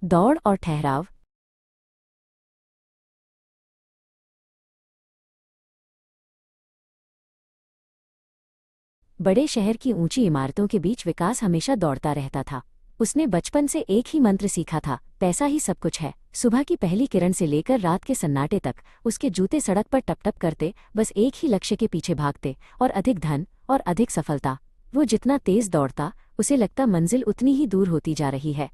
दौड़ और ठहराव। बड़े शहर की ऊंची इमारतों के बीच विकास हमेशा दौड़ता रहता था। उसने बचपन से एक ही मंत्र सीखा था, पैसा ही सब कुछ है। सुबह की पहली किरण से लेकर रात के सन्नाटे तक उसके जूते सड़क पर टपटप करते, बस एक ही लक्ष्य के पीछे भागते, और अधिक धन और अधिक सफलता। वो जितना तेज दौड़ता, उसे लगता मंजिल उतनी ही दूर होती जा रही है।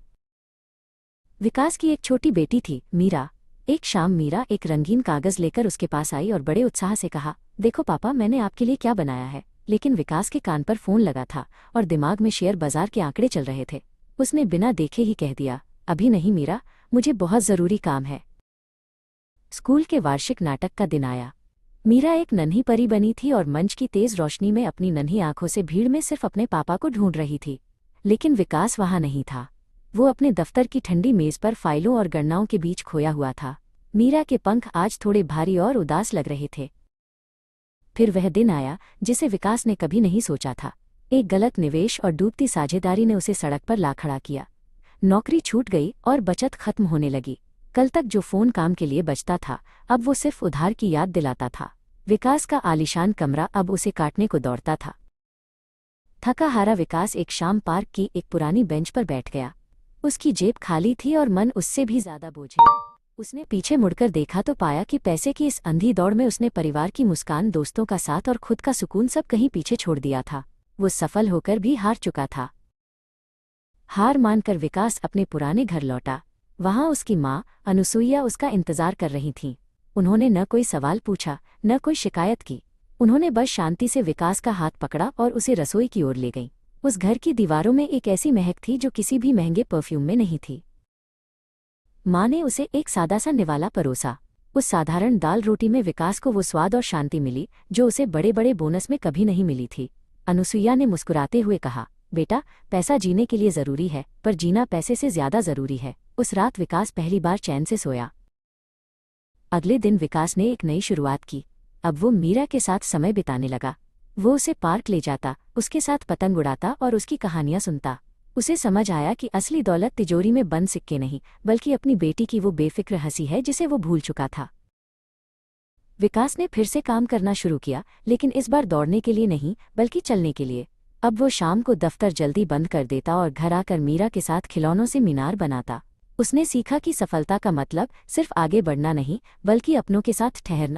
विकास की एक छोटी बेटी थी, मीरा। एक शाम मीरा एक रंगीन कागज लेकर उसके पास आई और बड़े उत्साह से कहा, देखो पापा, मैंने आपके लिए क्या बनाया है। लेकिन विकास के कान पर फोन लगा था और दिमाग में शेयर बाजार के आंकड़े चल रहे थे। उसने बिना देखे ही कह दिया, अभी नहीं मीरा, मुझे बहुत जरूरी काम है। स्कूल के वार्षिक नाटक का दिन आया। मीरा एक नन्ही परी बनी थी और मंच की तेज रोशनी में अपनी नन्ही आंखों से भीड़ में सिर्फ अपने पापा को ढूंढ रही थी। लेकिन विकास वहां नहीं था। वो अपने दफ्तर की ठंडी मेज पर फाइलों और गणनाओं के बीच खोया हुआ था। मीरा के पंख आज थोड़े भारी और उदास लग रहे थे। फिर वह दिन आया जिसे विकास ने कभी नहीं सोचा था। एक गलत निवेश और डूबती साझेदारी ने उसे सड़क पर ला खड़ा किया। नौकरी छूट गई और बचत खत्म होने लगी। कल तक जो फोन काम के लिए बचता था, अब वो सिर्फ उधार की याद दिलाता था। विकास का आलीशान कमरा अब उसे काटने को दौड़ता था। थका हारा विकास एक शाम पार्क की एक पुरानी बेंच पर बैठ गया। उसकी जेब खाली थी और मन उससे भी ज्यादा बोझिल। उसने पीछे मुड़कर देखा तो पाया कि पैसे की इस अंधी दौड़ में उसने परिवार की मुस्कान, दोस्तों का साथ और खुद का सुकून सब कहीं पीछे छोड़ दिया था। वो सफल होकर भी हार चुका था। हार मानकर विकास अपने पुराने घर लौटा। वहां उसकी माँ अनुसुईया उसका इंतजार कर रही थीं। उन्होंने न कोई सवाल पूछा, न कोई शिकायत की। उन्होंने बस शांति से विकास का हाथ पकड़ा और उसे रसोई की ओर ले गईं। उस घर की दीवारों में एक ऐसी महक थी जो किसी भी महंगे परफ्यूम में नहीं थी। माँ ने उसे एक सादा सा निवाला परोसा। उस साधारण दाल रोटी में विकास को वो स्वाद और शांति मिली जो उसे बड़े बड़े बोनस में कभी नहीं मिली थी। अनुसुईया ने मुस्कुराते हुए कहा, बेटा, पैसा जीने के लिए जरूरी है, पर जीना पैसे से ज्यादा जरूरी है। उस रात विकास पहली बार चैन से सोया। अगले दिन विकास ने एक नई शुरुआत की। अब वो मीरा के साथ समय बिताने लगा। वो उसे पार्क ले जाता, उसके साथ पतंग उड़ाता और उसकी कहानियां सुनता। उसे समझ आया कि असली दौलत तिजोरी में बंद सिक्के नहीं, बल्कि अपनी बेटी की वो बेफिक्र हंसी है जिसे वो भूल चुका था। विकास ने फिर से काम करना शुरू किया, लेकिन इस बार दौड़ने के लिए नहीं, बल्कि चलने के लिए। अब वो शाम को दफ्तर जल्दी बंद कर देता और घर आकर मीरा के साथ खिलौनों से मीनार बनाता। उसने सीखा कि सफलता का मतलब सिर्फ आगे बढ़ना नहीं, बल्कि अपनों के साथ ठहरना।